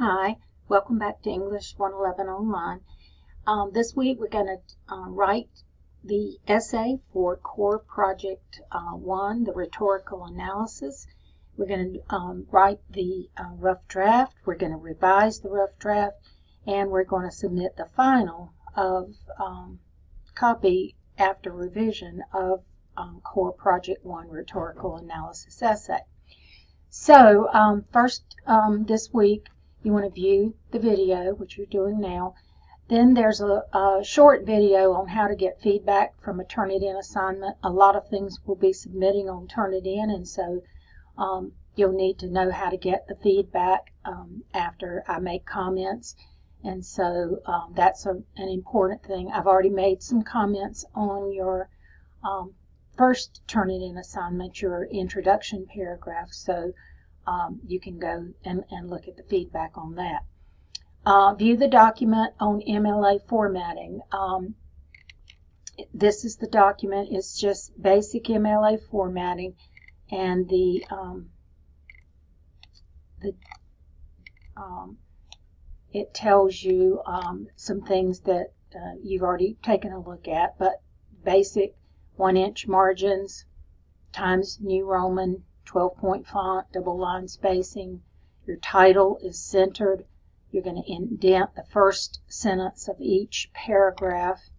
Hi, welcome back to English 111 Online. This week we're going to write the essay for Core Project 1, the rhetorical analysis. We're going to write the rough draft, we're going to revise the rough draft, and we're going to submit the final copy after revision of Core Project 1 rhetorical analysis essay. So first this week, you want to view the video, which you're doing now. Then there's a short video on how to get feedback from a Turnitin assignment. A lot of things we'll be submitting on Turnitin, and so you'll need to know how to get the feedback after I make comments. And so that's an important thing. I've already made some comments on your first Turnitin assignment, your introduction paragraph. So you can go and look at the feedback on that. View the document on MLA formatting. This is the document. It's just basic MLA formatting, and it tells you some things that you've already taken a look at, but basic 1-inch margins, Times New Roman, 12-point font, double line spacing. Your title is centered. You're going to indent the first sentence of each paragraph.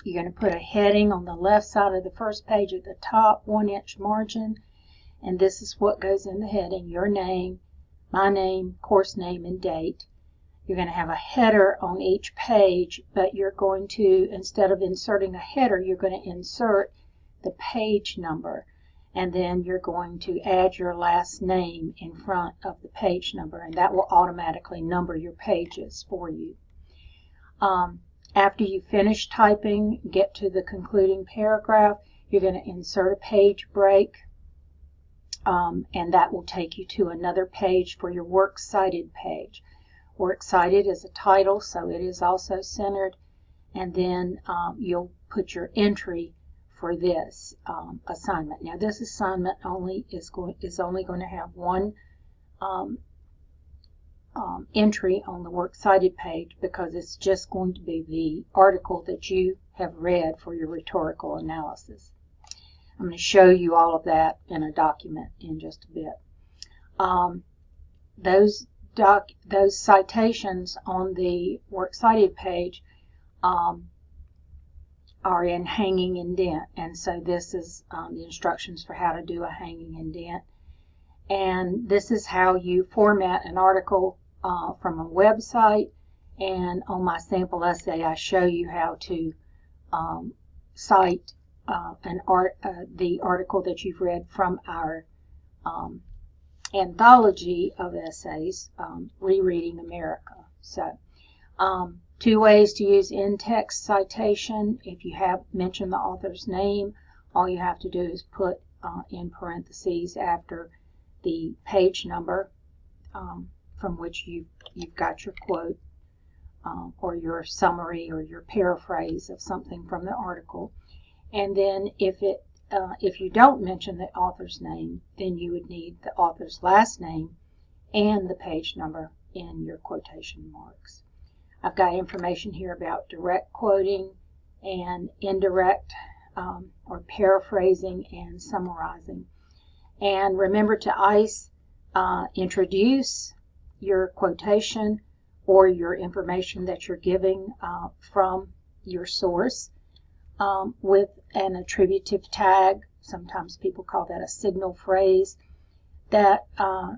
You're going to put a heading on the left side of the first page at the top, 1-inch margin. And this is what goes in the heading: your name, my name, course name, and date. You're going to have a header on each page, but you're going to, instead of inserting a header, you're going to insert the page number. And then you're going to add your last name in front of the page number, and that will automatically number your pages for you. After you finish typing, get to the concluding paragraph, you're going to insert a page break, and that will take you to another page for your Works Cited page. Works Cited is a title, so it is also centered, and then you'll put your entry for this assignment. Now, this assignment is only going to have one entry on the Works Cited page, because it's just going to be the article that you have read for your rhetorical analysis. I'm going to show you all of that in a document in just a bit. Those citations on the Works Cited page are in hanging indent, and so this is the instructions for how to do a hanging indent. And this is how you format an article from a website, and on my sample essay I show you how to cite the article that you've read from our anthology of essays, Rereading America. So two ways to use in-text citation. If you have mentioned the author's name, all you have to do is put in parentheses after the page number from which you've got your quote or your summary or your paraphrase of something from the article. And then if you don't mention the author's name, then you would need the author's last name and the page number in your quotation marks. I've got information here about direct quoting and indirect or paraphrasing and summarizing. And remember to introduce your quotation or your information that you're giving from your source with an attributive tag. Sometimes people call that a signal phrase that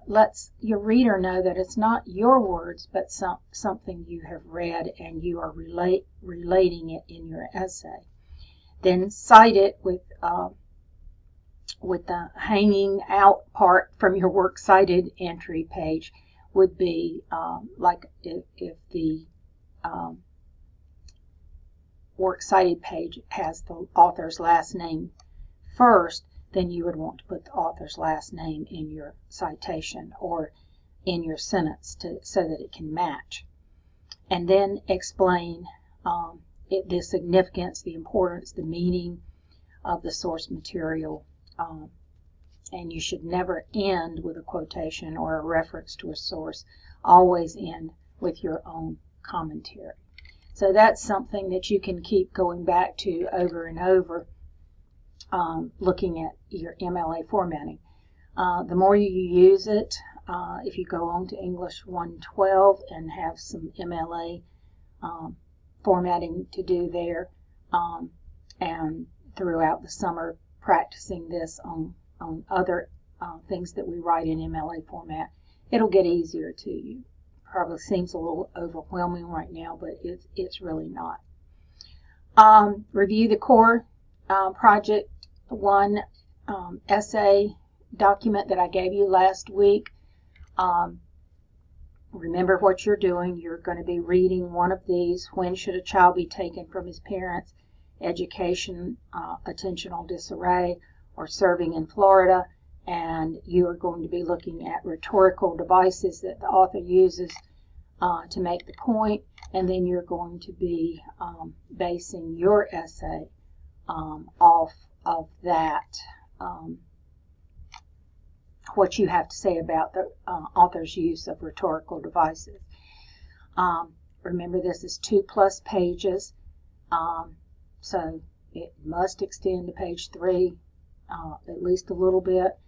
lets your reader know that it's not your words, but something you have read and you are relating it in your essay. Then cite it with the hanging out part from your Works Cited entry page would be like if the Works Cited page has the author's last name first, then you would want to put the author's last name in your citation or in your sentence so that it can match. And then explain the significance, the importance, the meaning of the source material and you should never end with a quotation or a reference to a source. Always end with your own commentary. So that's something that you can keep going back to over and over, looking at your MLA formatting. The more you use it, if you go on to English 112 and have some MLA formatting to do there, and throughout the summer practicing this on other things that we write in MLA format, it'll get easier to you. Probably seems a little overwhelming right now, but it's really not. Review the core project 1 essay document that I gave you last week. Remember what you're doing. You're going to be reading one of these. When should a child be taken from his parents? Education, attentional disarray, or serving in Florida. And you are going to be looking at rhetorical devices that the author uses to make the point. And then you're going to be basing your essay off of that, what you have to say about the author's use of rhetorical devices. Remember, this is 2+ pages, so it must extend to page 3 at least a little bit.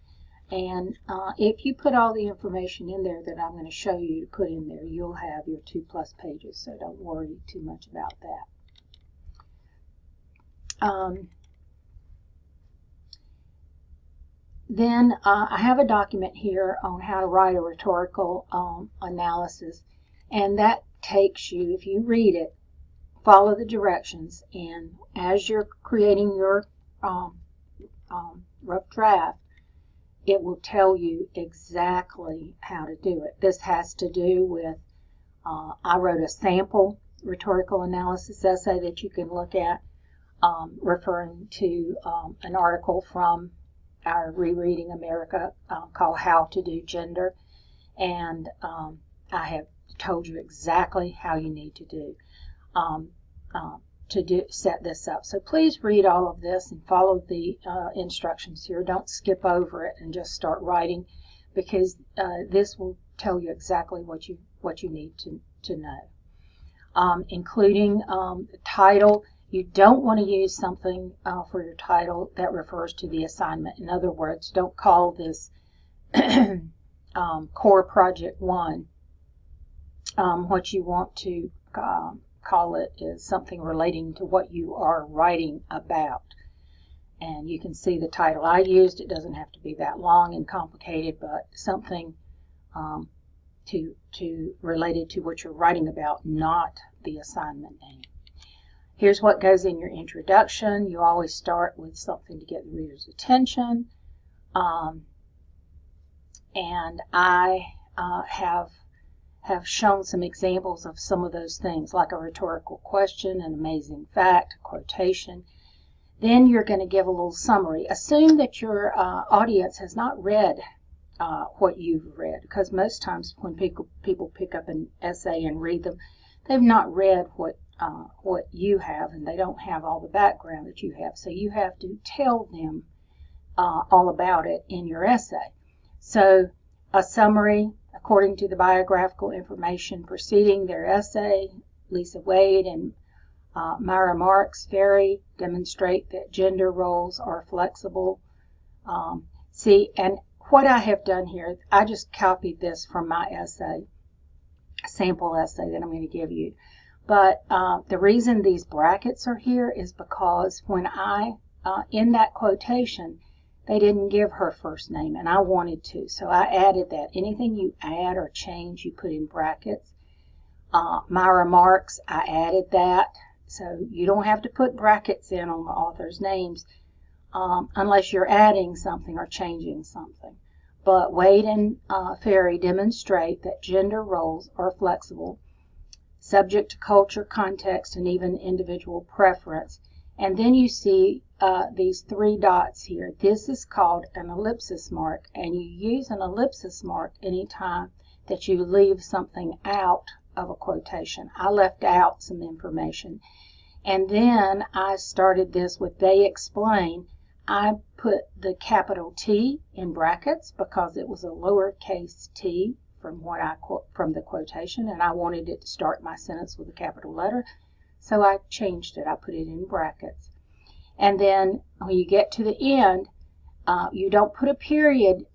And if you put all the information in there that I'm going to show you to put in there, you'll have your 2+ pages, so don't worry too much about that. Then I have a document here on how to write a rhetorical analysis, and that takes you, if you read it, follow the directions, and as you're creating your rough draft, it will tell you exactly how to do it. This has to do with, I wrote a sample rhetorical analysis essay that you can look at, referring to an article from our Rereading America called How to Do Gender, and I have told you exactly how you need to set this up. So please read all of this and follow the instructions here. Don't skip over it and just start writing, because this will tell you exactly what you need to know, including the title. You don't want to use something for your title that refers to the assignment. In other words, don't call this Core Project 1. What you want to call it is something relating to what you are writing about. And you can see the title I used. It doesn't have to be that long and complicated, but something related to what you're writing about, not the assignment name. Here's what goes in your introduction. You always start with something to get the reader's attention. And I have shown some examples of some of those things, like a rhetorical question, an amazing fact, a quotation. Then you're going to give a little summary. Assume that your audience has not read what you've read, because most times when people pick up an essay and read them, they've not read what you have, and they don't have all the background that you have. So you have to tell them all about it in your essay. So a summary, according to the biographical information preceding their essay, Lisa Wade and Myra Marks Ferry demonstrate that gender roles are flexible. See, and what I have done here, I just copied this from my essay, sample essay that I'm going to give you. But the reason these brackets are here is because when in that quotation, they didn't give her first name, and I wanted to, so I added that. Anything you add or change, you put in brackets. Myra Marks, I added that, so you don't have to put brackets in on the author's names unless you're adding something or changing something. But Wade and Ferry demonstrate that gender roles are flexible, subject to culture, context, and even individual preference. And then you see these 3 dots here. This is called an ellipsis mark, and you use an ellipsis mark anytime that you leave something out of a quotation. I left out some information. And then I started this with they explain. I put the capital T in brackets because it was a lowercase t from the quotation, and I wanted it to start my sentence with a capital letter, so I changed it. I put it in brackets. And then when you get to the end, you don't put a period.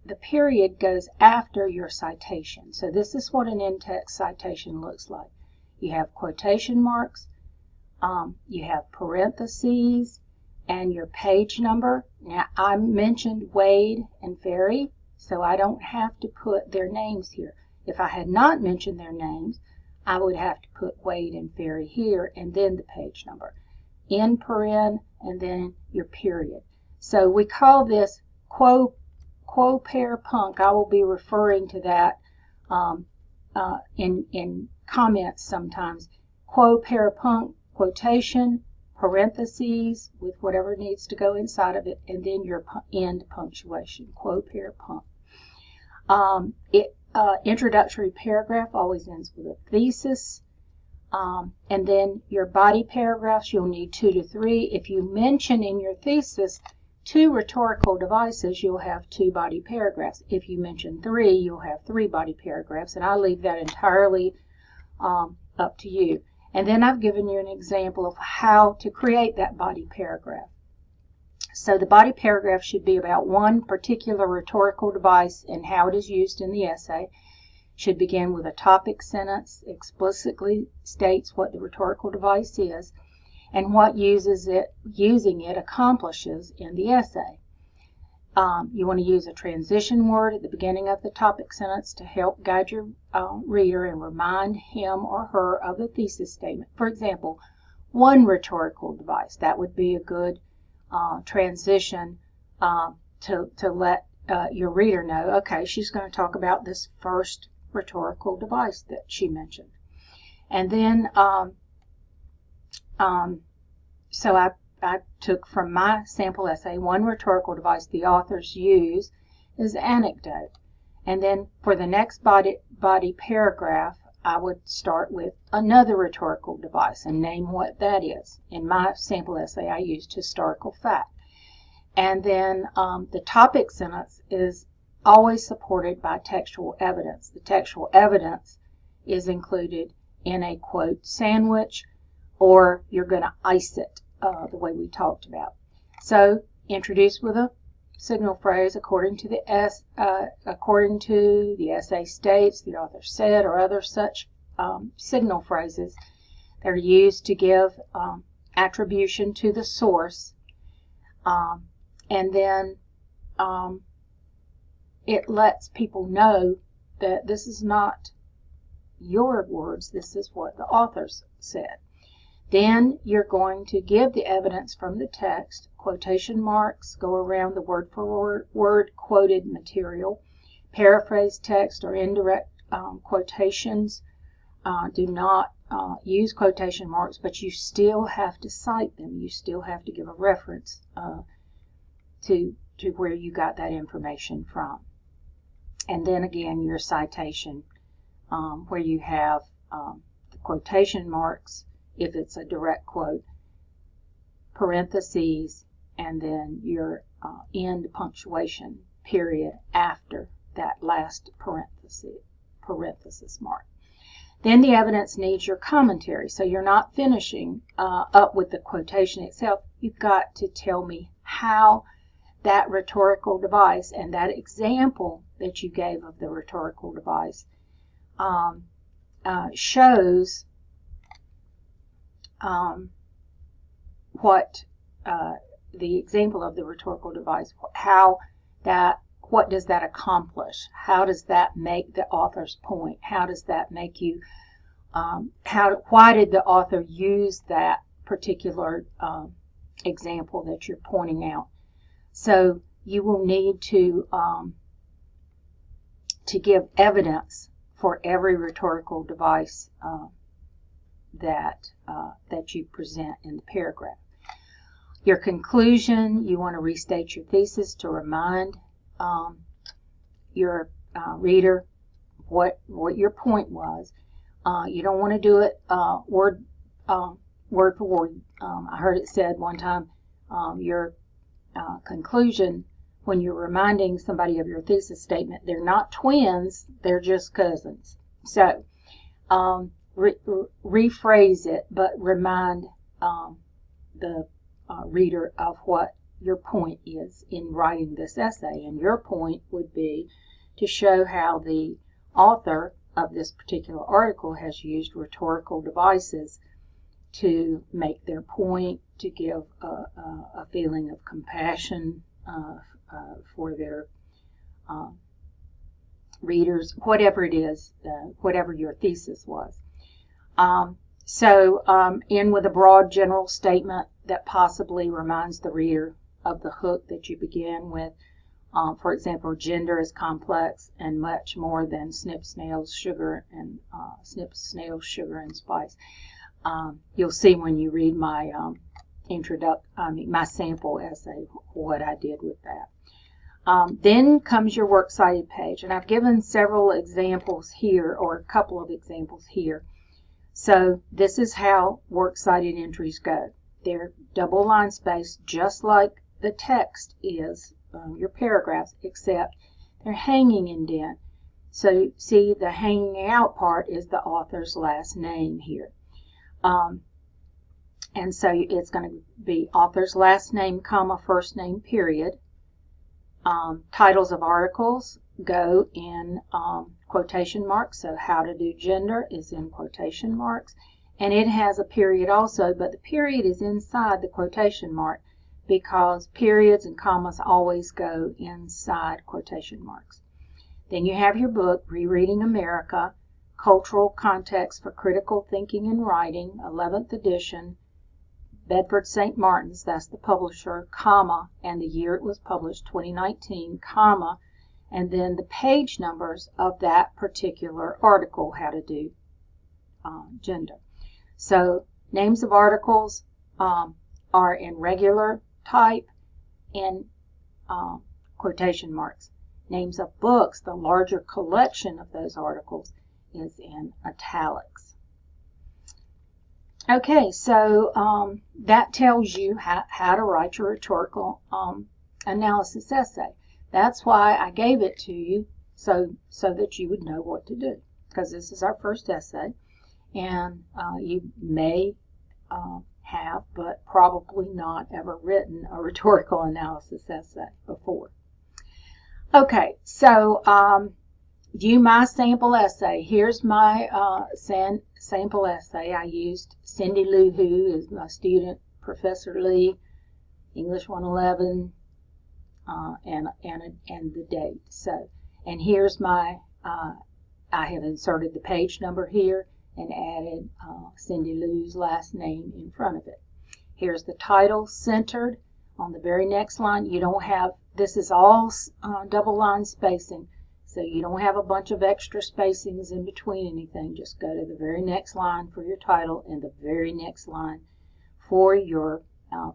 The period goes after your citation. So this is what an in-text citation looks like. You have quotation marks, you have parentheses, and your page number. Now, I mentioned Wade and Ferry, so I don't have to put their names here. If I had not mentioned their names, I would have to put Wade and Ferry here, and then the page number. In paren, and then your period. So we call this quo pair punct. I will be referring to that in comments sometimes. Quo pair punct, quotation, parentheses with whatever needs to go inside of it, and then your end punctuation, quo pair punct. Introductory paragraph always ends with a thesis, and then your body paragraphs, you'll need 2 to 3. If you mention in your thesis 2 rhetorical devices, you'll have 2 body paragraphs. If you mention 3, you'll have 3 body paragraphs, and I leave that entirely up to you. And then I've given you an example of how to create that body paragraph. So the body paragraph should be about one particular rhetorical device and how it is used in the essay. Should begin with a topic sentence, explicitly states what the rhetorical device is and what using it accomplishes in the essay. You want to use a transition word at the beginning of the topic sentence to help guide your reader and remind him or her of the thesis statement. For example, one rhetorical device. That would be a good transition to let your reader know, okay, she's going to talk about this first rhetorical device that she mentioned. And then, so I took from my sample essay, one rhetorical device the authors use is anecdote. And then for the next body paragraph, I would start with another rhetorical device and name what that is. In my sample essay, I used historical fact. And then the topic sentence is always supported by textual evidence. The textual evidence is included in a quote sandwich, or you're going to ice it the way we talked about. So introduce with a signal phrase according to the essay states, the author said, or other such signal phrases that are used to give attribution to the source. And then it lets people know that this is not your words, this is what the authors said. Then you're going to give the evidence from the text. Quotation marks go around the word for word quoted material. Paraphrase text or indirect quotations do not use quotation marks, but you still have to cite them. You still have to give a reference to where you got that information from. And then again, your citation, where you have the quotation marks, if it's a direct quote, parentheses, and then your end punctuation period after that last parenthesis mark. Then the evidence needs your commentary. So you're not finishing up with the quotation itself. You've got to tell me how that rhetorical device and that example that you gave of the rhetorical device shows what the example of the rhetorical device, what does that accomplish? How does that make the author's point? How does that make you, why did the author use that particular example that you're pointing out? So you will need to give evidence for every rhetorical device that you present in the paragraph. Your conclusion, you want to restate your thesis to remind your reader what your point was. You don't want to do it word for word. I heard it said one time, your conclusion, when you're reminding somebody of your thesis statement, they're not twins, they're just cousins. So rephrase it, but remind the reader of what your point is in writing this essay. And your point would be to show how the author of this particular article has used rhetorical devices to make their point, to give a feeling of compassion for their readers, whatever it is, whatever your thesis was. End with a broad general statement that possibly reminds the reader of the hook that you began with. For example, gender is complex and much more than snip, snails, sugar, and spice. You'll see when you read my my sample essay what I did with that. Then comes your works cited page, and I've given several examples here, or a couple of examples here. So this is how works cited entries go. They're double line spaced, just like the text is, your paragraphs, except they're hanging indent. So see, the hanging out part is the author's last name here. And so it's going to be author's last name, comma, first name, period. Titles of articles go in quotation marks, so how to do gender is in quotation marks, and it has a period also, but the period is inside the quotation mark because periods and commas always go inside quotation marks. Then you have your book, Rereading America, Cultural Context for Critical Thinking and Writing, 11th edition, Bedford St. Martin's, that's the publisher, comma, and the year it was published, 2019, comma, and then the page numbers of that particular article, how to do gender. So names of articles are in regular type in quotation marks. Names of books, the larger collection of those articles, is in italics. Okay, so that tells you how to write your rhetorical analysis essay. That's why I gave it to you, so that you would know what to do, because this is our first essay, and you may have, but probably not ever written a rhetorical analysis essay before. Okay, so view my sample essay. Here's my sample essay. I used Cindy Lou Who as my student, Professor Lee, English 111, and the date. So, and here's my, I have inserted the page number here and added Cindy Lou's last name in front of it. Here's the title centered on the very next line. You don't have, this is all double line spacing, so you don't have a bunch of extra spacings in between anything. Just go to the very next line for your title and the very next line for your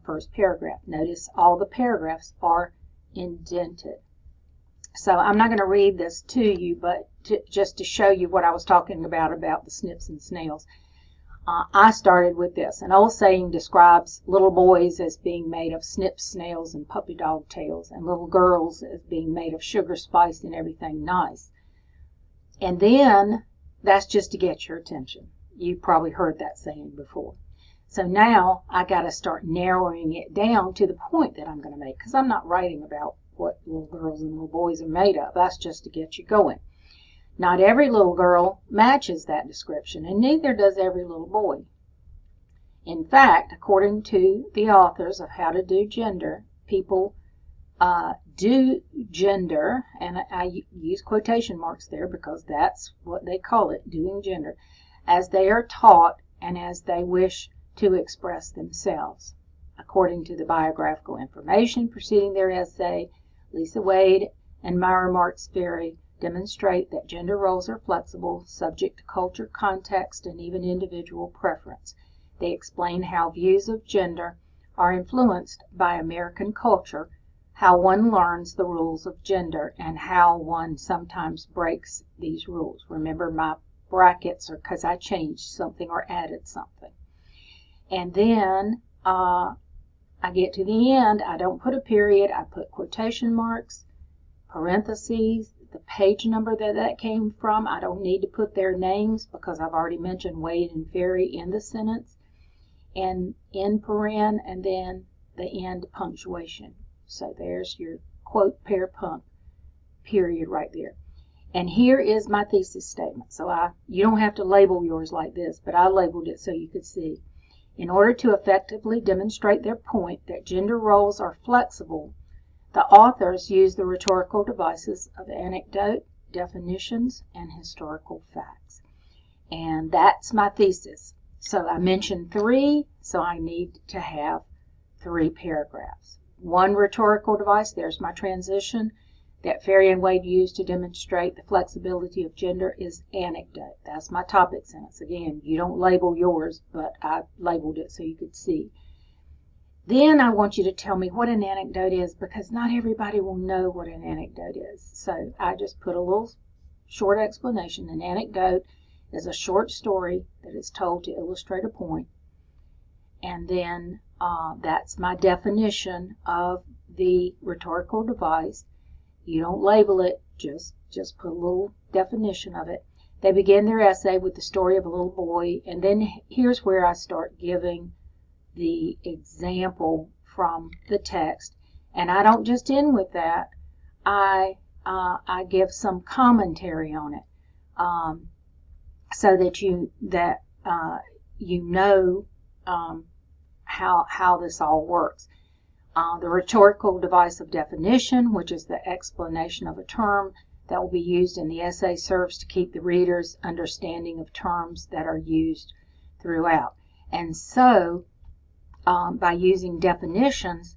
first paragraph. Notice all the paragraphs are indented. So I'm not going to read this to you, but just to show you what I was talking about the snips and snails. I started with this. An old saying describes little boys as being made of snips, snails, and puppy dog tails, and little girls as being made of sugar, spice, and everything nice. And then, that's just to get your attention. You've probably heard that saying before. So now, I got to start narrowing it down to the point that I'm going to make, because I'm not writing about what little girls and little boys are made of. That's just to get you going. Not every little girl matches that description, and neither does every little boy. In fact, according to the authors of How to Do Gender, people do gender, and I use quotation marks there because that's what they call it, doing gender, as they are taught and as they wish to express themselves. According to the biographical information preceding their essay, Lisa Wade and Myra Marks Ferry demonstrate that gender roles are flexible, subject to culture, context, and even individual preference. They explain how views of gender are influenced by American culture, how one learns the rules of gender, and how one sometimes breaks these rules. Remember, my brackets are because I changed something or added something. And then I I get to the end, I don't put a period, I put quotation marks, parentheses, the page number that came from. I don't need to put their names because I've already mentioned Wade and Ferry in the sentence, and in paren, and then the end punctuation. So there's your quote, pair, punct, period right there. And here is my thesis statement. So you don't have to label yours like this, but I labeled it so you could see. In order to effectively demonstrate their point that gender roles are flexible, the authors use the rhetorical devices of anecdote, definitions, and historical facts. And that's my thesis. So I mentioned 3, so I need to have 3 paragraphs. One rhetorical device, there's my transition, that Ferry and Wade used to demonstrate the flexibility of gender is anecdote. That's my topic sentence. Again, you don't label yours, but I labeled it so you could see. Then I want you to tell me what an anecdote is, because not everybody will know what an anecdote is. So I just put a little short explanation. An anecdote is a short story that is told to illustrate a point. And then that's my definition of the rhetorical device. You don't label it, just put a little definition of it. They begin their essay with the story of a little boy, and then here's where I start giving the example from the text. And I don't just end with that. I give some commentary on it, so that you know how this all works. The rhetorical device of definition, which is the explanation of a term that will be used in the essay, serves to keep the reader's understanding of terms that are used throughout. And so, by using definitions,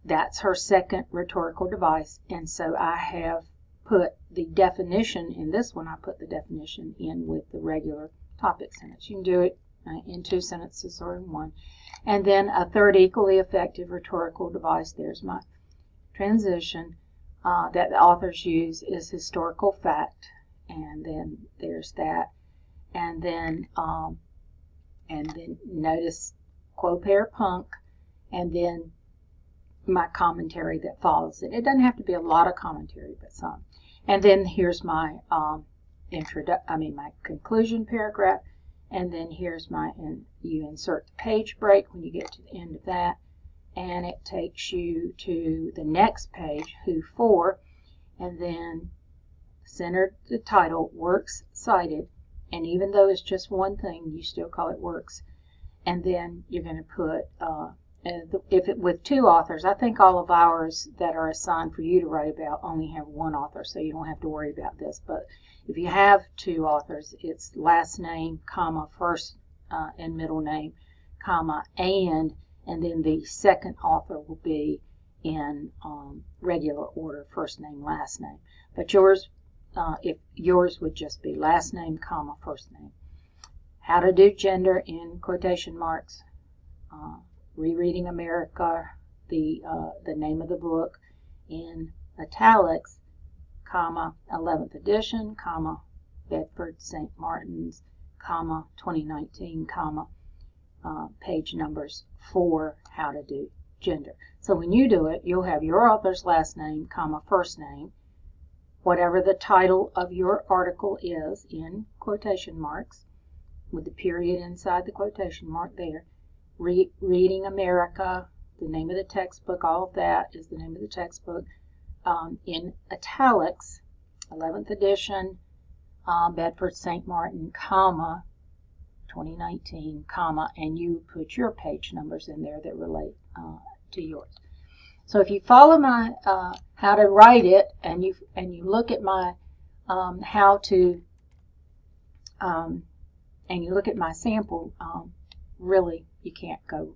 that's her second rhetorical device. And so I have put the definition in this one. I put the definition in with the regular topic sentence. You can do it in 2 sentences or in 1. And then a third equally effective rhetorical device, there's my transition, that the authors use is historical fact. And then there's that. And then notice quote, pair, punct, and then my commentary that follows it. It doesn't have to be a lot of commentary, but some. And then here's my my conclusion paragraph. And then here's you insert the page break when you get to the end of that, and it takes you to the next page, Who for, and then center the title, Works Cited, and even though it's just one thing, you still call it Works. And then you're going to put, with 2 authors, I think all of ours that are assigned for you to write about only have 1 author, so you don't have to worry about this, but if you have 2 authors, it's last name, comma, first and middle name, comma, and then the second author will be in regular order, first name, last name. But yours, if yours would just be last name, comma, first name. How to do gender in quotation marks. Rereading America, the name of the book, in italics, comma, 11th edition, comma, Bedford St. Martin's, comma, 2019, comma, page numbers for How to Do Gender. So when you do it, you'll have your author's last name, comma, first name, whatever the title of your article is in quotation marks, with the period inside the quotation mark there. Reading America, the name of the textbook, all of that is the name of the textbook. In italics, 11th edition, Bedford St. Martin, comma, 2019, comma, and you put your page numbers in there that relate to yours. So if you follow my how to write it, and you look at my how to, and you look at my sample, really you can't go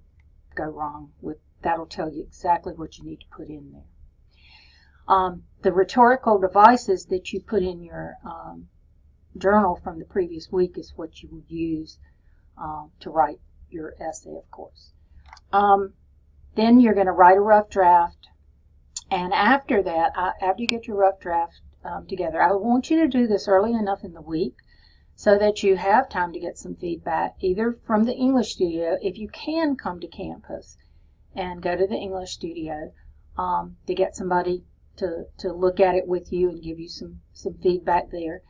wrong with. That'll tell you exactly what you need to put in there. The rhetorical devices that you put in your journal from the previous week is what you will use to write your essay, of course. Then you're going to write a rough draft, and after that, after you get your rough draft together, I want you to do this early enough in the week so that you have time to get some feedback, either from the English studio, if you can come to campus and go to the English studio to get somebody to look at it with you and give you some feedback there.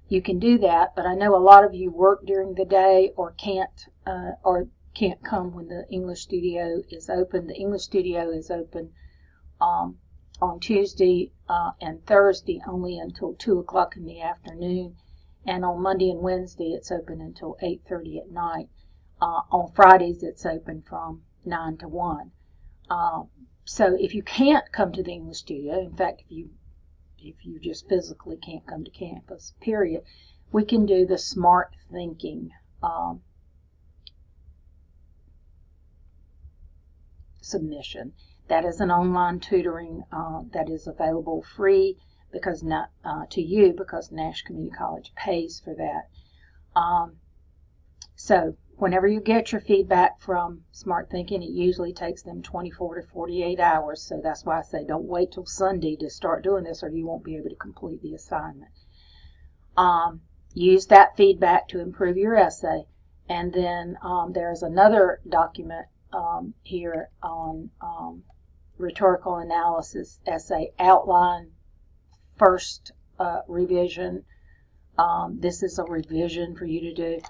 You can do that, but I know a lot of you work during the day or can't come when the English studio is open. The English studio is open on Tuesday and Thursday only until 2 o'clock in the afternoon, and on Monday and Wednesday it's open until 8:30 at night. On Fridays it's open from 9 to 1. So if you can't come to the English studio, in fact, if you just physically can't come to campus, period, we can do the Smart Thinking submission. That is an online tutoring that is available free because to you because Nash Community College pays for that. So whenever you get your feedback from Smart Thinking, it usually takes them 24 to 48 hours. So that's why I say don't wait till Sunday to start doing this or you won't be able to complete the assignment. Use that feedback to improve your essay. And then there's another document here on rhetorical analysis essay outline, first revision. This is a revision for you to do.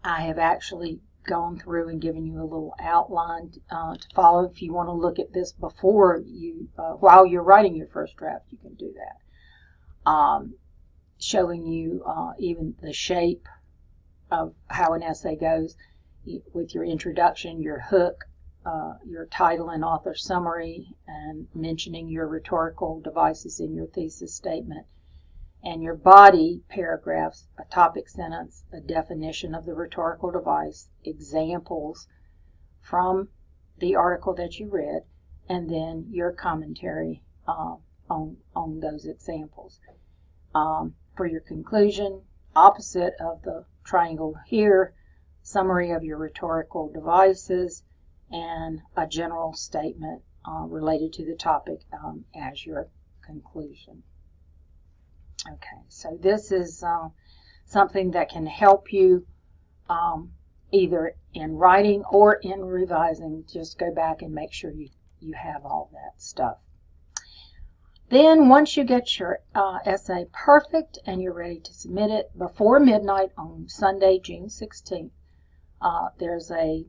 I have actually gone through and given you a little outline to follow. If you want to look at this before you, while you're writing your first draft, you can do that. Showing you even the shape of how an essay goes with your introduction, your hook, your title and author summary, and mentioning your rhetorical devices in your thesis statement, and your body paragraphs, a topic sentence, a definition of the rhetorical device, examples from the article that you read, and then your commentary on those examples. For your conclusion, opposite of the triangle here, summary of your rhetorical devices, and a general statement related to the topic as your conclusion. Okay, so this is something that can help you either in writing or in revising. Just go back and make sure you have all that stuff. Then once you get your essay perfect and you're ready to submit it before midnight on Sunday, June 16th, there's a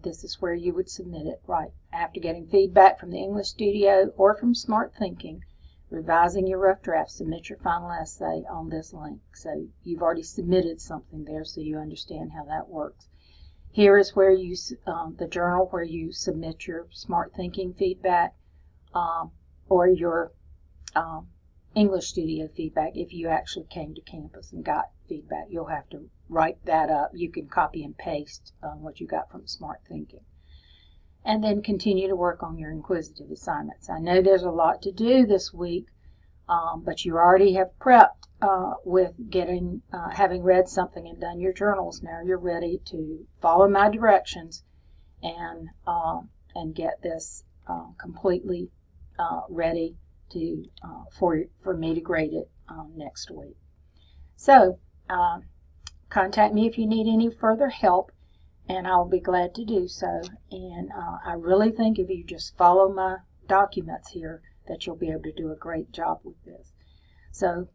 this is where you would submit it right after getting feedback from the English studio or from Smart Thinking. Revising your rough draft, submit your final essay on this link. So you've already submitted something there, so you understand how that works. Here is where you the journal where you submit your Smart Thinking feedback or your English studio feedback. If you actually came to campus and got feedback, you'll have to write that up. You can copy and paste what you got from Smart Thinking. And then continue to work on your inquisitive assignments. I know there's a lot to do this week, but you already have prepped with having read something and done your journals. Now you're ready to follow my directions and get this completely ready to for me to grade it next week. So contact me if you need any further help, and I'll be glad to do so. And I really think if you just follow my documents here that you'll be able to do a great job with this. So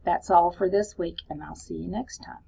that's all for this week, and I'll see you next time.